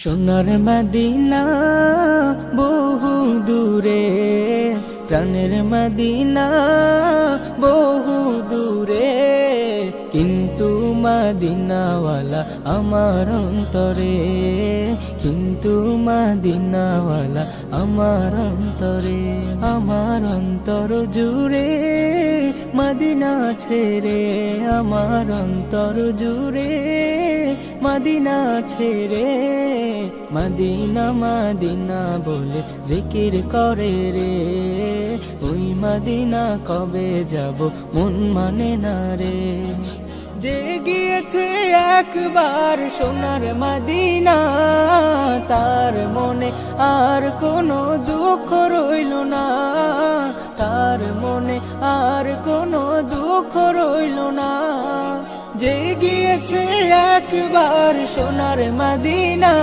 সোনার মদিনা বহু দূরে, প্রাণের মদিনা বহু দূরে, কিন্তু মদিনাওয়ালা আমার অন্তরে, কিন্তু মদিনাওয়ালা আমার অন্তরে। আমার অন্তর জুড়ে মদিনা ছেড়ে, আমার অন্তর জুড়ে মদিনা ছেড়ে, মদিনা মদিনা বলে জিকির করে রে। ওই মদিনা কবে যাব মন মানে না রে। যে গিয়েছে একবার সোনার মদিনা, তার মনে আর কোনো দুঃখ রইল না, তার মনে আর কোনো দুঃখ রইল না। যে গিয়েছে একবার সোনার মদিনা।